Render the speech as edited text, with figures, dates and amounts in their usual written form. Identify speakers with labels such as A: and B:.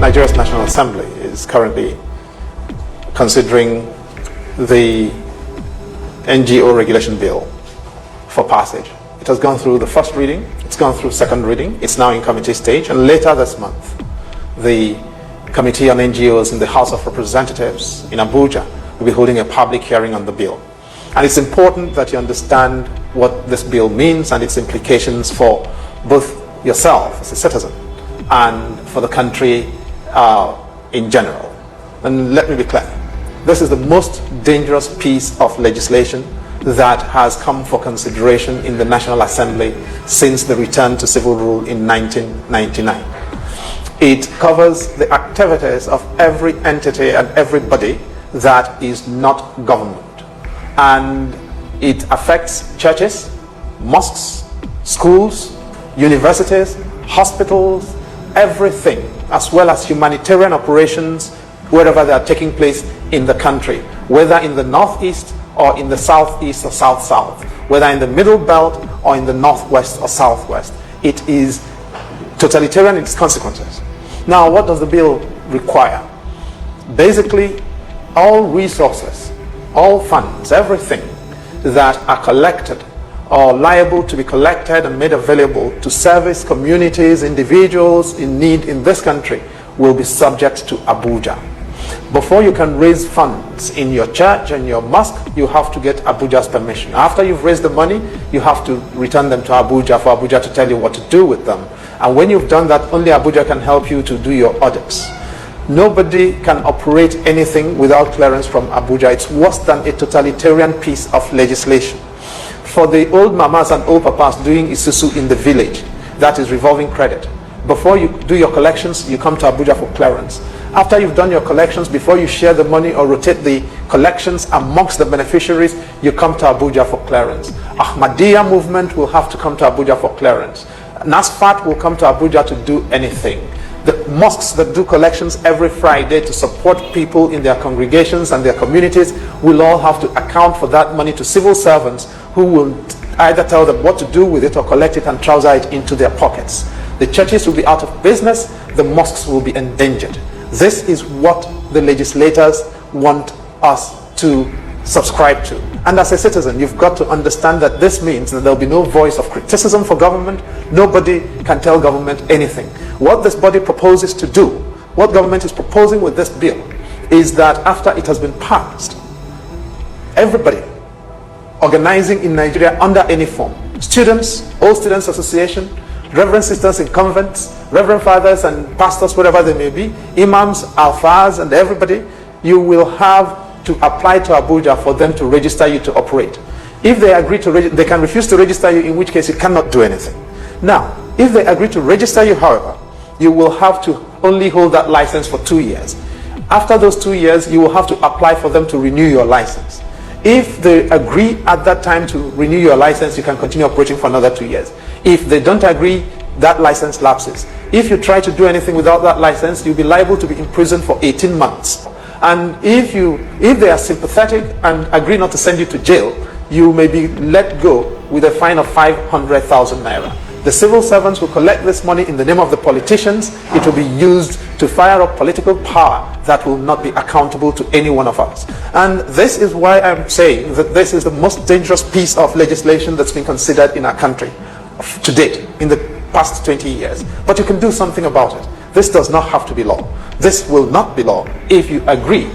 A: Nigeria's National Assembly is currently considering the NGO regulation bill for passage. It has gone through the first reading, it's gone through second reading, it's now in committee stage, and later this month, the Committee on NGOs in the House of Representatives in Abuja will be holding a public hearing on the bill. And it's important that you understand what this bill means and its implications for both yourself as a citizen and for the country in general. And let me be clear, this is the most dangerous piece of legislation that has come for consideration in the National Assembly since the return to civil rule in 1999. It covers the activities of every entity and everybody that is not government. And it affects churches, mosques, schools, universities, hospitals, everything, as well as humanitarian operations wherever they are taking place in the country, whether in the northeast or in the southeast or south-south, whether in the middle belt or in the northwest or southwest. It is totalitarian in its consequences. Now, what does the bill require? Basically, all resources, all funds, everything that are collected or liable to be collected and made available to service communities, individuals in need in this country will be subject to Abuja. Before you can raise funds in your church and your mosque, you have to get Abuja's permission. After you've raised the money, you have to return them to Abuja for Abuja to tell you what to do with them. And when you've done that, only Abuja can help you to do your audits. Nobody can operate anything without clearance from Abuja. It's worse than a totalitarian piece of legislation. For the old mamas and old papas doing isusu in the village, that is revolving credit. Before you do your collections, you come to Abuja for clearance. After you've done your collections, before you share the money or rotate the collections amongst the beneficiaries, you come to Abuja for clearance. Ahmadiyya movement will have to come to Abuja for clearance. NASFAT will come to Abuja to do anything. The mosques that do collections every Friday to support people in their congregations and their communities will all have to account for that money to civil servants who will either tell them what to do with it or collect it and trouser it into their pockets. The churches will be out of business, the mosques will be endangered. This is what the legislators want us to subscribe to. And as a citizen, you've got to understand that this means that there'll be no voice of criticism for government. Nobody can tell government anything. What this body proposes to do, what government is proposing with this bill, is that after it has been passed, everybody organizing in Nigeria under any form, students, All Students Association, Reverend Sisters in convents, Reverend Fathers and Pastors, whatever they may be, Imams, Alfas, and everybody, you will have to apply to Abuja for them to register you to operate. If they agree to register, they can refuse to register you, in which case you cannot do anything. Now, if they agree to register you, however, you will have to only hold that license for 2 years. After those 2 years, you will have to apply for them to renew your license. If they agree at that time to renew your license, you can continue operating for another 2 years. If they don't agree, that license lapses. If you try to do anything without that license, you'll be liable to be imprisoned for 18 months. And if they are sympathetic and agree not to send you to jail, you may be let go with a fine of 500,000 naira. The civil servants will collect this money in the name of the politicians. It will be used to fire up political power that will not be accountable to any one of us. And this is why I'm saying that this is the most dangerous piece of legislation that's been considered in our country to date, in the past 20 years. But you can do something about it. This does not have to be law. This will not be law if you agree